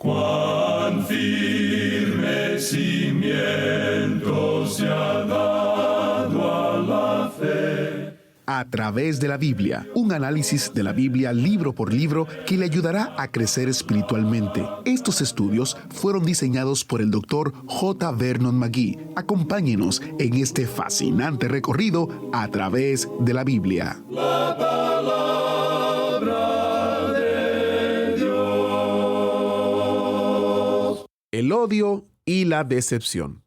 Cuán firme cimiento se ha dado a la fe. A través de la Biblia, un análisis de la Biblia libro por libro que le ayudará a crecer espiritualmente. Estos estudios fueron diseñados por el Dr. J. Vernon McGee. Acompáñenos en este fascinante recorrido a través de la Biblia. La palabra de Dios. El odio y la decepción.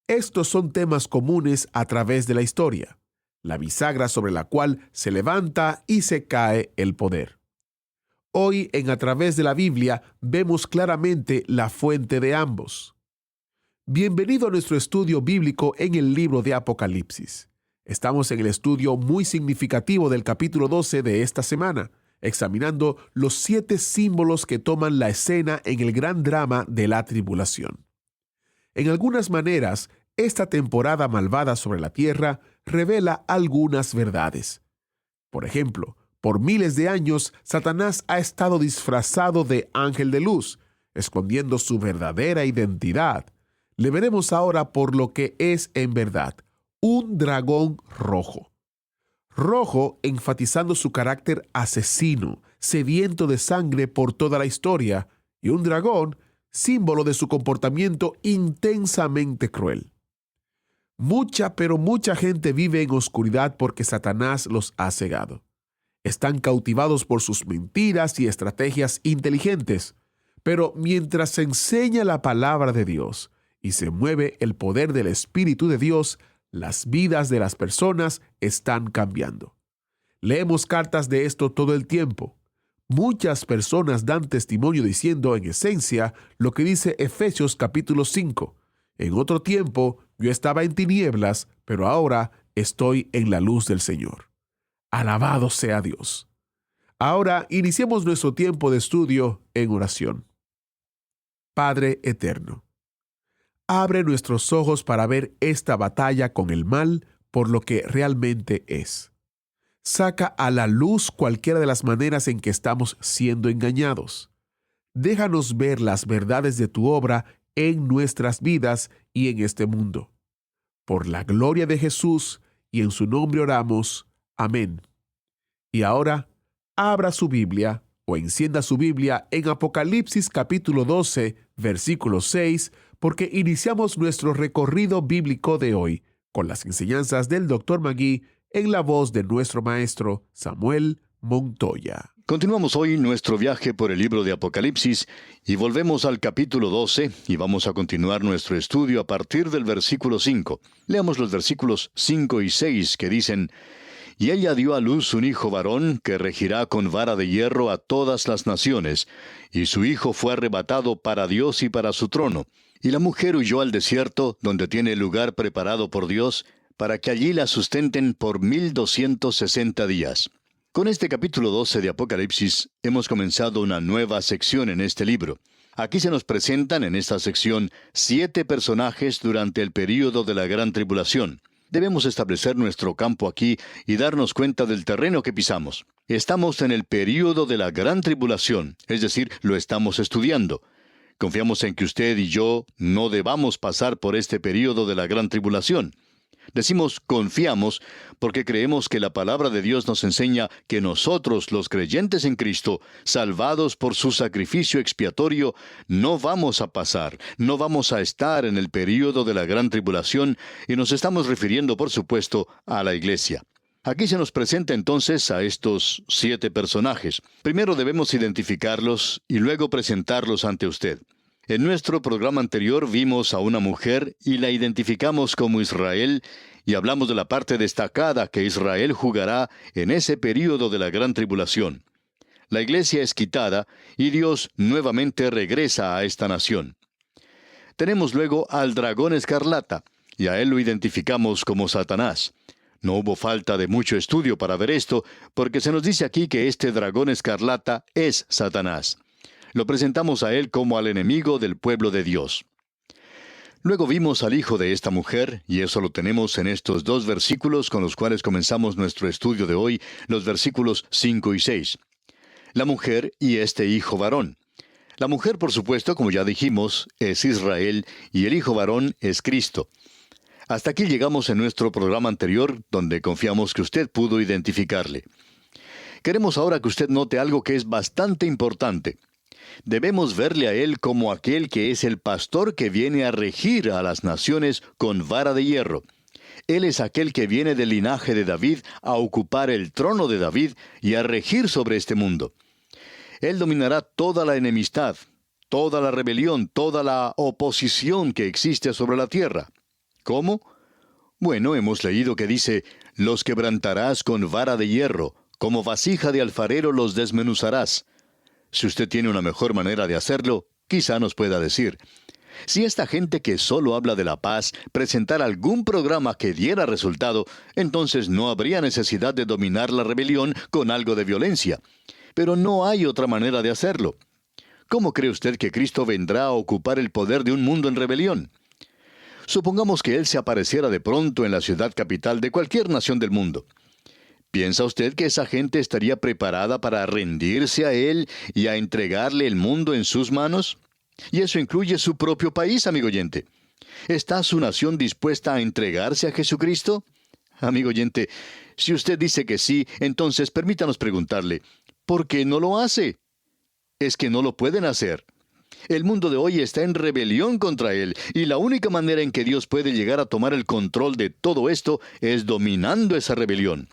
Estos son temas comunes a través de la historia, la bisagra sobre la cual se levanta y se cae el poder. Hoy, en A través de la Biblia, vemos claramente la fuente de ambos. Bienvenido a nuestro estudio bíblico en el libro de Apocalipsis. Estamos en el estudio muy significativo del capítulo 12 de esta semana, examinando los 7 símbolos que toman la escena en el gran drama de la tribulación. En algunas maneras, esta temporada malvada sobre la tierra revela algunas verdades. Por ejemplo, por miles de años, Satanás ha estado disfrazado de ángel de luz, escondiendo su verdadera identidad. Le veremos ahora por lo que es en verdad, un dragón rojo. Rojo enfatizando su carácter asesino, sediento de sangre por toda la historia, y un dragón, símbolo de su comportamiento intensamente cruel. Pero mucha gente vive en oscuridad porque Satanás los ha cegado. Están cautivados por sus mentiras y estrategias inteligentes. Pero mientras se enseña la palabra de Dios y se mueve el poder del Espíritu de Dios, las vidas de las personas están cambiando. Leemos cartas de esto todo el tiempo. Muchas personas dan testimonio diciendo en esencia lo que dice Efesios capítulo 5. En otro tiempo yo estaba en tinieblas, pero ahora estoy en la luz del Señor. Alabado sea Dios. Ahora iniciemos nuestro tiempo de estudio en oración. Padre eterno, abre nuestros ojos para ver esta batalla con el mal por lo que realmente es. Saca a la luz cualquiera de las maneras en que estamos siendo engañados. Déjanos ver las verdades de tu obra en nuestras vidas y en este mundo. Por la gloria de Jesús y en su nombre oramos. Amén. Y ahora, abra su Biblia o encienda su Biblia en Apocalipsis capítulo 12, versículo 6, porque iniciamos nuestro recorrido bíblico de hoy con las enseñanzas del Dr. McGee en la voz de nuestro maestro Samuel Montoya. Continuamos hoy nuestro viaje por el libro de Apocalipsis y volvemos al capítulo 12 y vamos a continuar nuestro estudio a partir del versículo 5. Leamos los versículos 5 y 6 que dicen: Y ella dio a luz un hijo varón que regirá con vara de hierro a todas las naciones, y su hijo fue arrebatado para Dios y para su trono. Y la mujer huyó al desierto, donde tiene lugar preparado por Dios, para que allí la sustenten por 1260 días. Con este capítulo 12 de Apocalipsis hemos comenzado una nueva sección en este libro. Aquí se nos presentan en esta sección 7 personajes durante el período de la Gran Tribulación. Debemos establecer nuestro campo aquí y darnos cuenta del terreno que pisamos. Estamos en el período de la Gran Tribulación, es decir, lo estamos estudiando. Confiamos en que usted y yo no debamos pasar por este período de la Gran Tribulación. Decimos confiamos porque creemos que la palabra de Dios nos enseña que nosotros, los creyentes en Cristo, salvados por su sacrificio expiatorio, no vamos a pasar, no vamos a estar en el período de la Gran Tribulación, y nos estamos refiriendo, por supuesto, a la iglesia. Aquí se nos presenta entonces a estos 7 personajes. Primero debemos identificarlos y luego presentarlos ante usted. En nuestro programa anterior vimos a una mujer y la identificamos como Israel, y hablamos de la parte destacada que Israel jugará en ese período de la Gran Tribulación. La iglesia es quitada y Dios nuevamente regresa a esta nación. Tenemos luego al dragón escarlata, y a él lo identificamos como Satanás. No hubo falta de mucho estudio para ver esto, porque se nos dice aquí que este dragón escarlata es Satanás. Lo presentamos a él como al enemigo del pueblo de Dios. Luego vimos al hijo de esta mujer, y eso lo tenemos en estos 2 versículos con los cuales comenzamos nuestro estudio de hoy, los versículos 5 y 6. La mujer y este hijo varón. La mujer, por supuesto, como ya dijimos, es Israel y el hijo varón es Cristo. Hasta aquí llegamos en nuestro programa anterior, donde confiamos que usted pudo identificarle. Queremos ahora que usted note algo que es bastante importante. Debemos verle a él como aquel que es el pastor que viene a regir a las naciones con vara de hierro. Él es aquel que viene del linaje de David a ocupar el trono de David y a regir sobre este mundo. Él dominará toda la enemistad, toda la rebelión, toda la oposición que existe sobre la tierra. ¿Cómo? Bueno, hemos leído que dice, los quebrantarás con vara de hierro, como vasija de alfarero los desmenuzarás. Si usted tiene una mejor manera de hacerlo, quizá nos pueda decir. Si esta gente que solo habla de la paz presentara algún programa que diera resultado, entonces no habría necesidad de dominar la rebelión con algo de violencia. Pero no hay otra manera de hacerlo. ¿Cómo cree usted que Cristo vendrá a ocupar el poder de un mundo en rebelión? Supongamos que Él se apareciera de pronto en la ciudad capital de cualquier nación del mundo. ¿Piensa usted que esa gente estaría preparada para rendirse a Él y a entregarle el mundo en sus manos? Y eso incluye su propio país, amigo oyente. ¿Está su nación dispuesta a entregarse a Jesucristo? Amigo oyente, si usted dice que sí, entonces permítanos preguntarle, ¿por qué no lo hace? Es que no lo pueden hacer. El mundo de hoy está en rebelión contra Él, y la única manera en que Dios puede llegar a tomar el control de todo esto es dominando esa rebelión.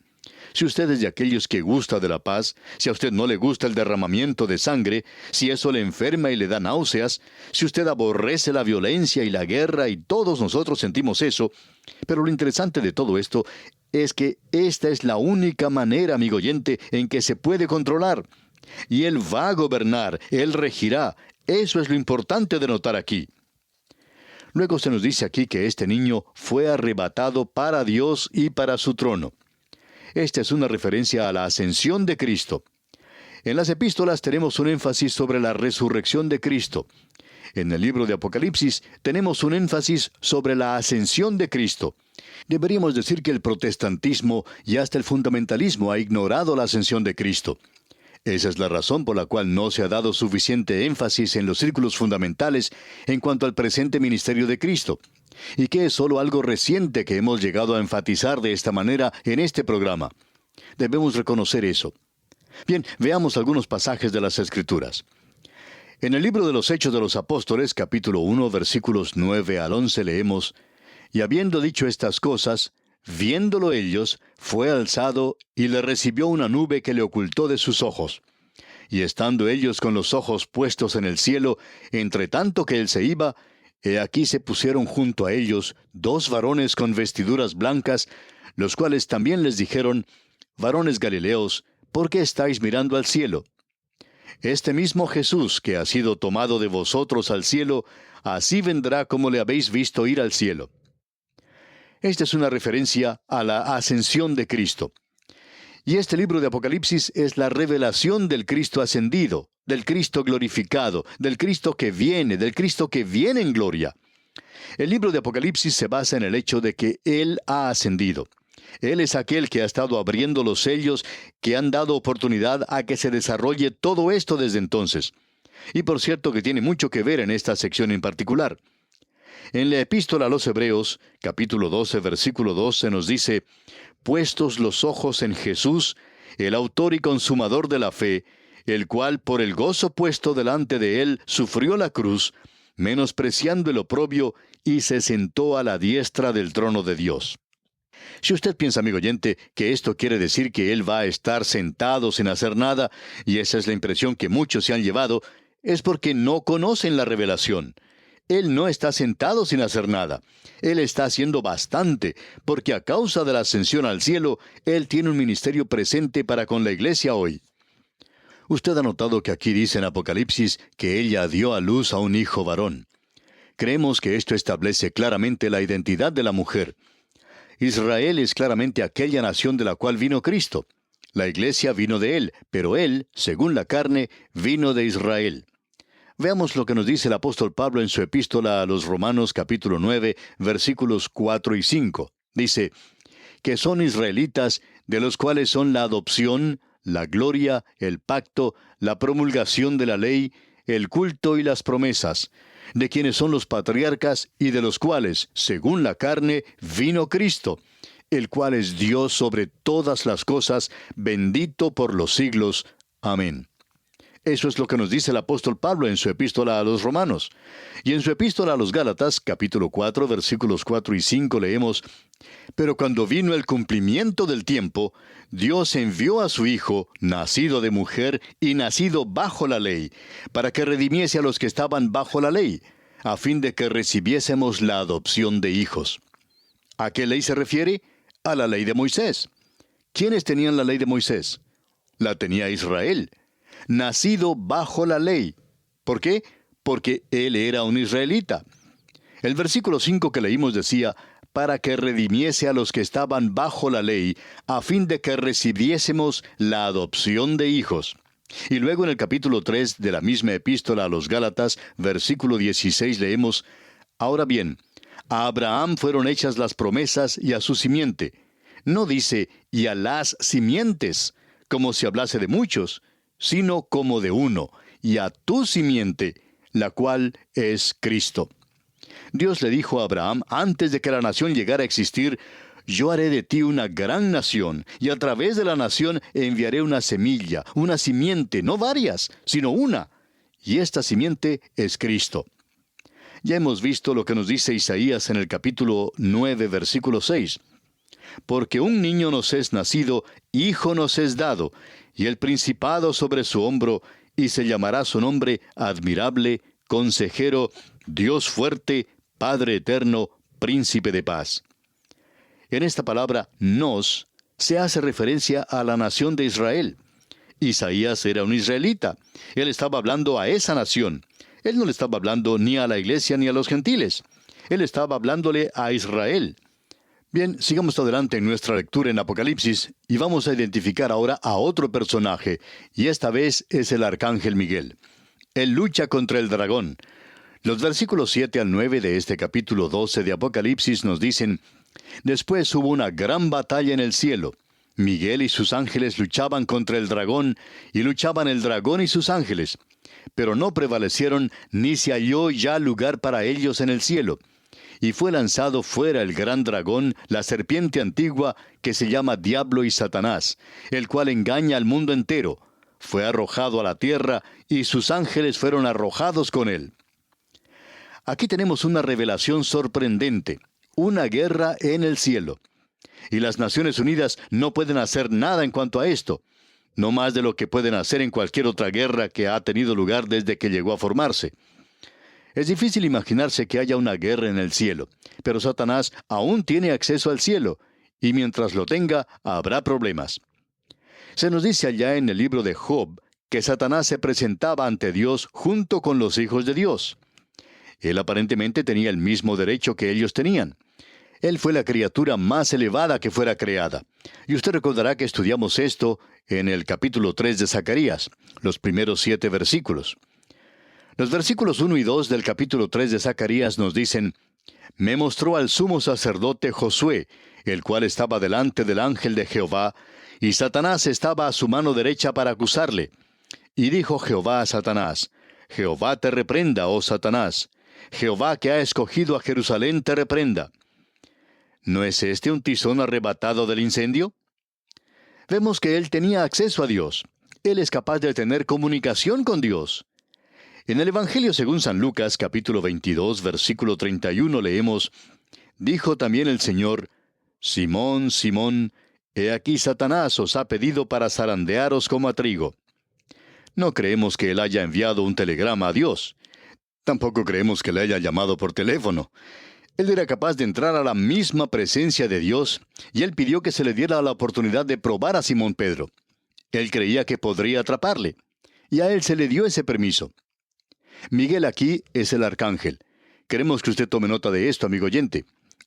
Si usted es de aquellos que gusta de la paz, si a usted no le gusta el derramamiento de sangre, si eso le enferma y le da náuseas, si usted aborrece la violencia y la guerra, y todos nosotros sentimos eso, pero lo interesante de todo esto es que esta es la única manera, amigo oyente, en que se puede controlar. Y Él va a gobernar, Él regirá. Eso es lo importante de notar aquí. Luego se nos dice aquí que este niño fue arrebatado para Dios y para su trono. Esta es una referencia a la ascensión de Cristo. En las epístolas tenemos un énfasis sobre la resurrección de Cristo. En el libro de Apocalipsis tenemos un énfasis sobre la ascensión de Cristo. Deberíamos decir que el protestantismo y hasta el fundamentalismo ha ignorado la ascensión de Cristo. Esa es la razón por la cual no se ha dado suficiente énfasis en los círculos fundamentales en cuanto al presente ministerio de Cristo, y que es solo algo reciente que hemos llegado a enfatizar de esta manera en este programa. Debemos reconocer eso. Bien, veamos algunos pasajes de las Escrituras. En el libro de los Hechos de los Apóstoles, capítulo 1, versículos 9 al 11, leemos, «Y habiendo dicho estas cosas, viéndolo ellos, fue alzado y le recibió una nube que le ocultó de sus ojos. Y estando ellos con los ojos puestos en el cielo, entre tanto que él se iba, he aquí se pusieron junto a ellos 2 varones con vestiduras blancas, los cuales también les dijeron, varones Galileos, ¿por qué estáis mirando al cielo? Este mismo Jesús que ha sido tomado de vosotros al cielo, así vendrá como le habéis visto ir al cielo». Esta es una referencia a la ascensión de Cristo. Y este libro de Apocalipsis es la revelación del Cristo ascendido, del Cristo glorificado, del Cristo que viene en gloria. El libro de Apocalipsis se basa en el hecho de que Él ha ascendido. Él es aquel que ha estado abriendo los sellos que han dado oportunidad a que se desarrolle todo esto desde entonces. Y por cierto que tiene mucho que ver en esta sección en particular. En la epístola a los Hebreos, capítulo 12, versículo 12, nos dice, «Puestos los ojos en Jesús, el autor y consumador de la fe, el cual por el gozo puesto delante de él sufrió la cruz, menospreciando el oprobio, y se sentó a la diestra del trono de Dios». Si usted piensa, amigo oyente, que esto quiere decir que Él va a estar sentado sin hacer nada, y esa es la impresión que muchos se han llevado, es porque no conocen la revelación. Él no está sentado sin hacer nada. Él está haciendo bastante, porque a causa de la ascensión al cielo, Él tiene un ministerio presente para con la iglesia hoy. Usted ha notado que aquí dice en Apocalipsis que ella dio a luz a un hijo varón. Creemos que esto establece claramente la identidad de la mujer. Israel es claramente aquella nación de la cual vino Cristo. La iglesia vino de Él, pero Él, según la carne, vino de Israel. Veamos lo que nos dice el apóstol Pablo en su epístola a los Romanos capítulo 9, versículos 4 y 5. Dice, que son israelitas, de los cuales son la adopción, la gloria, el pacto, la promulgación de la ley, el culto y las promesas, de quienes son los patriarcas y de los cuales, según la carne, vino Cristo, el cual es Dios sobre todas las cosas, bendito por los siglos. Amén. Eso es lo que nos dice el apóstol Pablo en su epístola a los Romanos. Y en su epístola a los Gálatas, capítulo 4, versículos 4 y 5, leemos: Pero cuando vino el cumplimiento del tiempo, Dios envió a su Hijo, nacido de mujer y nacido bajo la ley, para que redimiese a los que estaban bajo la ley, a fin de que recibiésemos la adopción de hijos. ¿A qué ley se refiere? A la ley de Moisés. ¿Quiénes tenían la ley de Moisés? La tenía Israel, nacido bajo la ley. ¿Por qué? Porque él era un israelita. El versículo 5 que leímos decía: para que redimiese a los que estaban bajo la ley, a fin de que recibiésemos la adopción de hijos. Y luego en el capítulo 3 de la misma epístola a los Gálatas, versículo 16, leemos: Ahora bien, a Abraham fueron hechas las promesas y a su simiente. No dice y a las simientes, como si hablase de muchos, sino como de uno, y a tu simiente, la cual es Cristo. Dios le dijo a Abraham, antes de que la nación llegara a existir: yo haré de ti una gran nación, y a través de la nación enviaré una semilla, una simiente, no varias, sino una. Y esta simiente es Cristo. Ya hemos visto lo que nos dice Isaías en el capítulo 9, versículo 6. Porque un niño nos es nacido, hijo nos es dado, y el principado sobre su hombro, y se llamará su nombre Admirable, Consejero, Dios fuerte, Padre eterno, Príncipe de paz. En esta palabra nos se hace referencia a la nación de Israel. Isaías era un israelita. Él estaba hablando a esa nación. Él no le estaba hablando ni a la iglesia ni a los gentiles. Él estaba hablándole a Israel. Bien, sigamos adelante en nuestra lectura en Apocalipsis y vamos a identificar ahora a otro personaje, y esta vez es el arcángel Miguel. Él lucha contra el dragón. Los versículos 7 al 9 de este capítulo 12 de Apocalipsis nos dicen: Después hubo una gran batalla en el cielo. Miguel y sus ángeles luchaban contra el dragón, y luchaban el dragón y sus ángeles. Pero no prevalecieron, ni se halló ya lugar para ellos en el cielo. Y fue lanzado fuera el gran dragón, la serpiente antigua, que se llama Diablo y Satanás, el cual engaña al mundo entero. Fue arrojado a la tierra, y sus ángeles fueron arrojados con él. Aquí tenemos una revelación sorprendente, una guerra en el cielo. Y las Naciones Unidas no pueden hacer nada en cuanto a esto, no más de lo que pueden hacer en cualquier otra guerra que ha tenido lugar desde que llegó a formarse. Es difícil imaginarse que haya una guerra en el cielo, pero Satanás aún tiene acceso al cielo, y mientras lo tenga, habrá problemas. Se nos dice allá en el libro de Job que Satanás se presentaba ante Dios junto con los hijos de Dios. Él aparentemente tenía el mismo derecho que ellos tenían. Él fue la criatura más elevada que fuera creada. Y usted recordará que estudiamos esto en el capítulo 3 de Zacarías, los primeros 7 versículos. Los versículos 1 y 2 del capítulo 3 de Zacarías nos dicen: Me mostró al sumo sacerdote Josué, el cual estaba delante del ángel de Jehová, y Satanás estaba a su mano derecha para acusarle. Y dijo Jehová a Satanás: Jehová te reprenda, oh Satanás. Jehová que ha escogido a Jerusalén te reprenda. ¿No es este un tizón arrebatado del incendio? Vemos que él tenía acceso a Dios. Él es capaz de tener comunicación con Dios. En el Evangelio según San Lucas, capítulo 22, versículo 31, leemos: Dijo también el Señor: Simón, Simón, he aquí Satanás os ha pedido para zarandearos como a trigo. No creemos que él haya enviado un telegrama a Dios. Tampoco creemos que le haya llamado por teléfono. Él era capaz de entrar a la misma presencia de Dios, y él pidió que se le diera la oportunidad de probar a Simón Pedro. Él creía que podría atraparle, y a él se le dio ese permiso. Miguel aquí es el arcángel. Queremos que usted tome nota de esto, amigo oyente.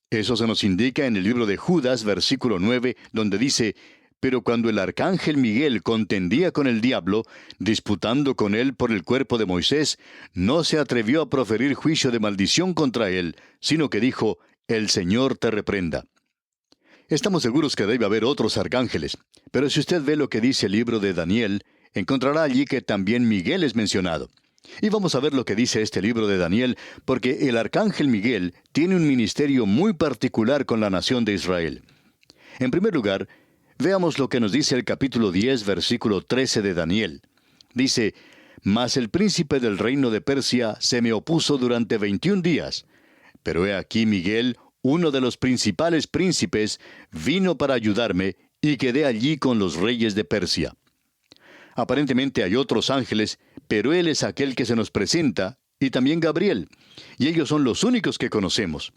Eso se nos indica en el libro de Judas, versículo 9, donde dice: Pero cuando el arcángel Miguel contendía con el diablo, disputando con él por el cuerpo de Moisés, no se atrevió a proferir juicio de maldición contra él, sino que dijo: El Señor te reprenda. Estamos seguros que debe haber otros arcángeles, pero si usted ve lo que dice el libro de Daniel, encontrará allí que también Miguel es mencionado. Y vamos a ver lo que dice este libro de Daniel, porque el arcángel Miguel tiene un ministerio muy particular con la nación de Israel. En primer lugar, veamos lo que nos dice el capítulo 10, versículo 13 de Daniel. Dice: «Mas el príncipe del reino de Persia se me opuso durante 21 días. Pero he aquí Miguel, uno de los principales príncipes, vino para ayudarme, y quedé allí con los reyes de Persia». Aparentemente hay otros ángeles, pero él es aquel que se nos presenta, y también Gabriel, y ellos son los únicos que conocemos.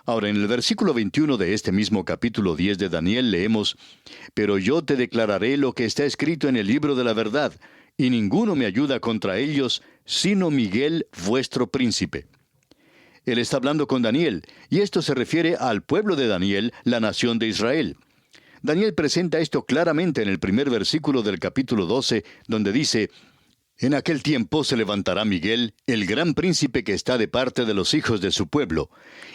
Ahora, en el versículo 21 de este mismo capítulo 10 de Daniel leemos: «Pero yo te declararé lo que está escrito en el libro de la verdad, y ninguno me ayuda contra ellos, sino Miguel, vuestro príncipe». Él está hablando con Daniel, y esto se refiere al pueblo de Daniel, la nación de Israel. Daniel presenta esto claramente en el primer versículo del capítulo 12, donde dice: «En aquel tiempo se levantará Miguel, el gran príncipe que está de parte de los hijos de su pueblo,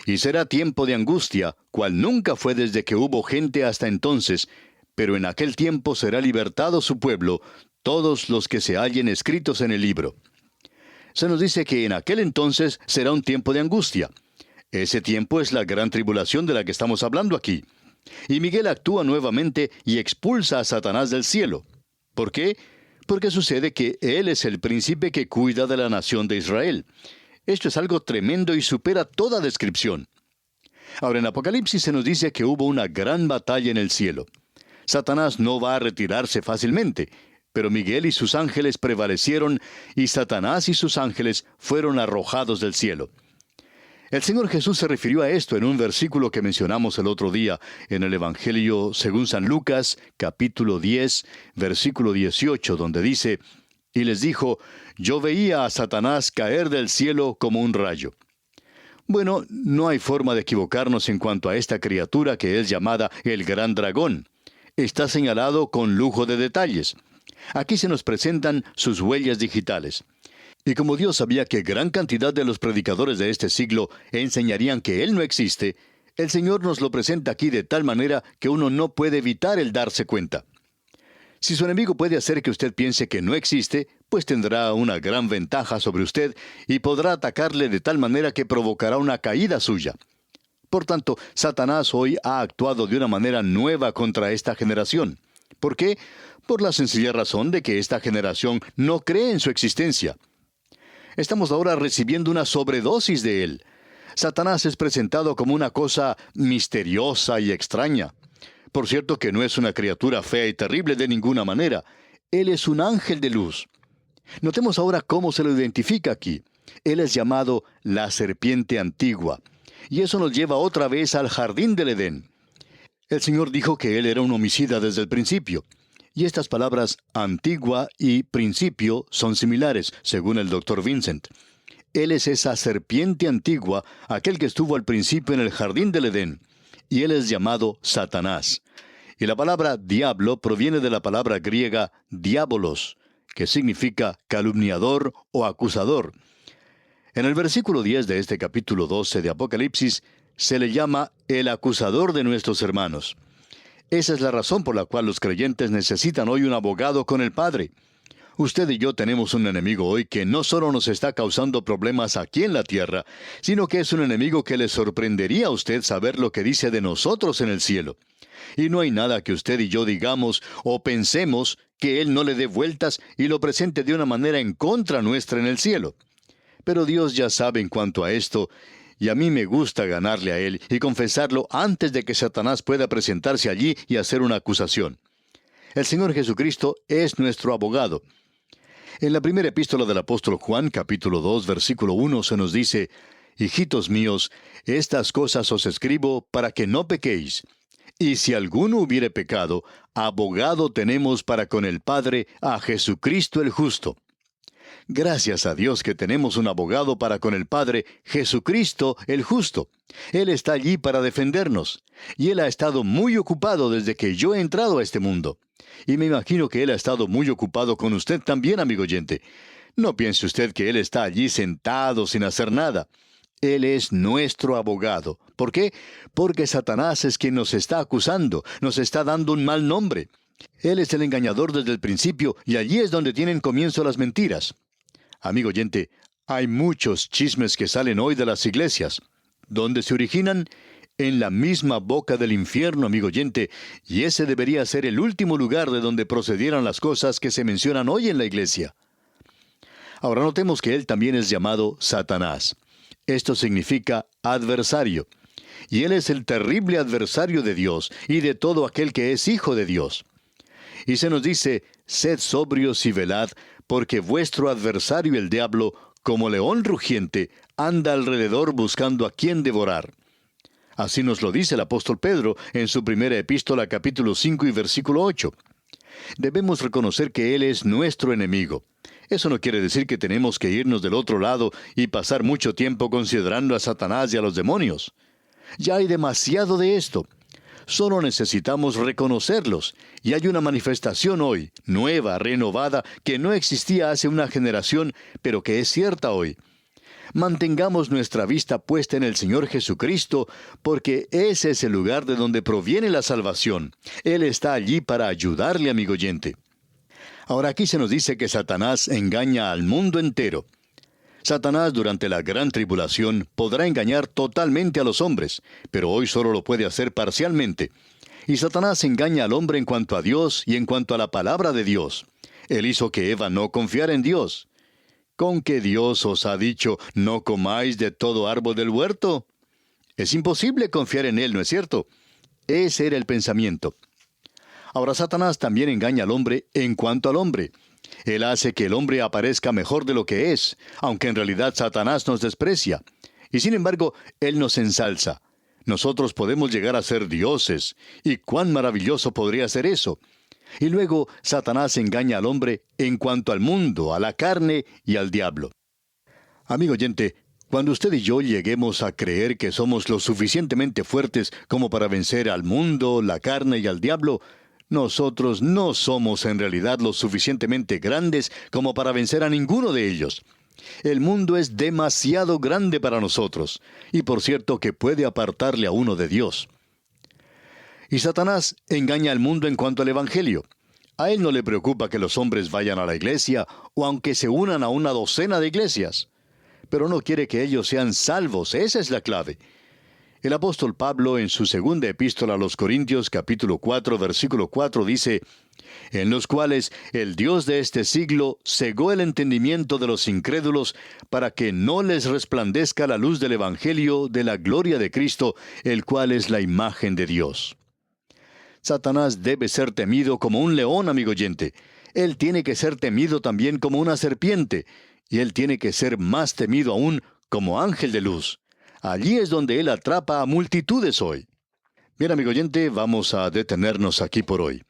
y será tiempo de angustia, cual nunca fue desde que hubo gente hasta entonces, pero en aquel tiempo será libertado su pueblo, todos los que se hallen escritos en el libro». Se nos dice que en aquel entonces será un tiempo de angustia. Ese tiempo es la gran tribulación de la que estamos hablando aquí. Y Miguel actúa nuevamente y expulsa a Satanás del cielo. ¿Por qué? Porque sucede que él es el príncipe que cuida de la nación de Israel. Esto es algo tremendo y supera toda descripción. Ahora, en Apocalipsis se nos dice que hubo una gran batalla en el cielo. Satanás no va a retirarse fácilmente, pero Miguel y sus ángeles prevalecieron, y Satanás y sus ángeles fueron arrojados del cielo. El Señor Jesús se refirió a esto en un versículo que mencionamos el otro día en el Evangelio según San Lucas, capítulo 10, versículo 18, donde dice: «Y les dijo: yo veía a Satanás caer del cielo como un rayo». Bueno, no hay forma de equivocarnos en cuanto a esta criatura que es llamada el gran dragón. Está señalado con lujo de detalles. Aquí se nos presentan sus huellas digitales. Y como Dios sabía que gran cantidad de los predicadores de este siglo enseñarían que Él no existe, el Señor nos lo presenta aquí de tal manera que uno no puede evitar el darse cuenta. Si su enemigo puede hacer que usted piense que no existe, pues tendrá una gran ventaja sobre usted y podrá atacarle de tal manera que provocará una caída suya. Por tanto, Satanás hoy ha actuado de una manera nueva contra esta generación. ¿Por qué? Por la sencilla razón de que esta generación no cree en su existencia. Estamos ahora recibiendo una sobredosis de él. Satanás es presentado como una cosa misteriosa y extraña. Por cierto que no es una criatura fea y terrible de ninguna manera. Él es un ángel de luz. Notemos ahora cómo se lo identifica aquí. Él es llamado la serpiente antigua. Y eso nos lleva otra vez al jardín del Edén. El Señor dijo que él era un homicida desde el principio. Y estas palabras antigua y principio son similares, según el Dr. Vincent. Él es esa serpiente antigua, aquel que estuvo al principio en el jardín del Edén. Y él es llamado Satanás. Y la palabra diablo proviene de la palabra griega diabolos, que significa calumniador o acusador. En el versículo 10 de este capítulo 12 de Apocalipsis, se le llama el acusador de nuestros hermanos. Esa es la razón por la cual los creyentes necesitan hoy un abogado con el Padre. Usted y yo tenemos un enemigo hoy que no solo nos está causando problemas aquí en la tierra, sino que es un enemigo que le sorprendería a usted saber lo que dice de nosotros en el cielo. Y no hay nada que usted y yo digamos o pensemos que Él no le dé vueltas y lo presente de una manera en contra nuestra en el cielo. Pero Dios ya sabe en cuanto a esto, y a mí me gusta ganarle a Él y confesarlo antes de que Satanás pueda presentarse allí y hacer una acusación. El Señor Jesucristo es nuestro abogado. En la primera epístola del apóstol Juan, capítulo 2, versículo 1, se nos dice: «Hijitos míos, estas cosas os escribo para que no pequéis. Y si alguno hubiere pecado, abogado tenemos para con el Padre, a Jesucristo el justo». Gracias a Dios que tenemos un abogado para con el Padre, Jesucristo el justo. Él está allí para defendernos. Y Él ha estado muy ocupado desde que yo he entrado a este mundo. Y me imagino que Él ha estado muy ocupado con usted también, amigo oyente. No piense usted que Él está allí sentado sin hacer nada. Él es nuestro abogado. ¿Por qué? Porque Satanás es quien nos está acusando, nos está dando un mal nombre. Él es el engañador desde el principio y allí es donde tienen comienzo las mentiras. Amigo oyente, hay muchos chismes que salen hoy de las iglesias. ¿Dónde se originan? En la misma boca del infierno, amigo oyente, y ese debería ser el último lugar de donde procedieran las cosas que se mencionan hoy en la iglesia. Ahora notemos que él también es llamado Satanás. Esto significa adversario. Y él es el terrible adversario de Dios y de todo aquel que es hijo de Dios. Y se nos dice, sed sobrios y velad, porque vuestro adversario el diablo, como león rugiente, anda alrededor buscando a quien devorar. Así nos lo dice el apóstol Pedro en su primera epístola, capítulo 5 y versículo 8. Debemos reconocer que él es nuestro enemigo. Eso no quiere decir que tenemos que irnos del otro lado y pasar mucho tiempo considerando a Satanás y a los demonios. Ya hay demasiado de esto. Solo necesitamos reconocerlos, y hay una manifestación hoy, nueva, renovada, que no existía hace una generación, pero que es cierta hoy. Mantengamos nuestra vista puesta en el Señor Jesucristo, porque ese es el lugar de donde proviene la salvación. Él está allí para ayudarle, amigo oyente. Ahora aquí se nos dice que Satanás engaña al mundo entero. Satanás durante la gran tribulación podrá engañar totalmente a los hombres, pero hoy solo lo puede hacer parcialmente. Y Satanás engaña al hombre en cuanto a Dios y en cuanto a la palabra de Dios. Él hizo que Eva no confiara en Dios. ¿Con qué Dios os ha dicho, no comáis de todo árbol del huerto? Es imposible confiar en Él, ¿no es cierto? Ese era el pensamiento. Ahora Satanás también engaña al hombre en cuanto al hombre. Él hace que el hombre aparezca mejor de lo que es, aunque en realidad Satanás nos desprecia. Y sin embargo, Él nos ensalza. Nosotros podemos llegar a ser dioses. ¿Y cuán maravilloso podría ser eso? Y luego Satanás engaña al hombre en cuanto al mundo, a la carne y al diablo. Amigo oyente, cuando usted y yo lleguemos a creer que somos lo suficientemente fuertes como para vencer al mundo, la carne y al diablo, nosotros no somos en realidad lo suficientemente grandes como para vencer a ninguno de ellos. El mundo es demasiado grande para nosotros, y por cierto que puede apartarle a uno de Dios. Y Satanás engaña al mundo en cuanto al Evangelio. A él no le preocupa que los hombres vayan a la iglesia, o aunque se unan a una docena de iglesias. Pero no quiere que ellos sean salvos, esa es la clave. El apóstol Pablo, en su segunda epístola a los Corintios, capítulo 4, versículo 4, dice, en los cuales el Dios de este siglo cegó el entendimiento de los incrédulos para que no les resplandezca la luz del Evangelio de la gloria de Cristo, el cual es la imagen de Dios. Satanás debe ser temido como un león, amigo oyente. Él tiene que ser temido también como una serpiente, y él tiene que ser más temido aún como ángel de luz. Allí es donde él atrapa a multitudes hoy. Bien, amigo oyente, vamos a detenernos aquí por hoy.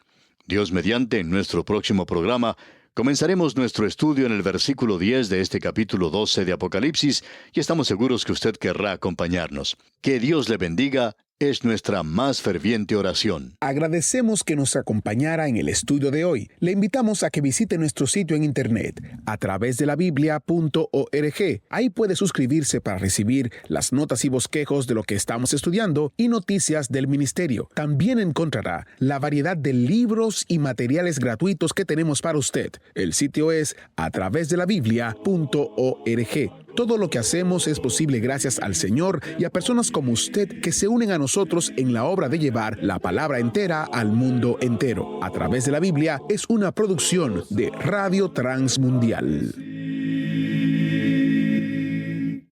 Dios mediante, en nuestro próximo programa, comenzaremos nuestro estudio en el versículo 10 de este capítulo 12 de Apocalipsis, y estamos seguros que usted querrá acompañarnos. Que Dios le bendiga. Es nuestra más ferviente oración. Agradecemos que nos acompañara en el estudio de hoy. Le invitamos a que visite nuestro sitio en internet a través de la biblia.org. Ahí puede suscribirse para recibir las notas y bosquejos de lo que estamos estudiando y noticias del ministerio. También encontrará la variedad de libros y materiales gratuitos que tenemos para usted. El sitio es a través de la biblia.org. Todo lo que hacemos es posible gracias al Señor y a personas como usted que se unen a nosotros en la obra de llevar la palabra entera al mundo entero. A través de la Biblia es una producción de Radio Transmundial.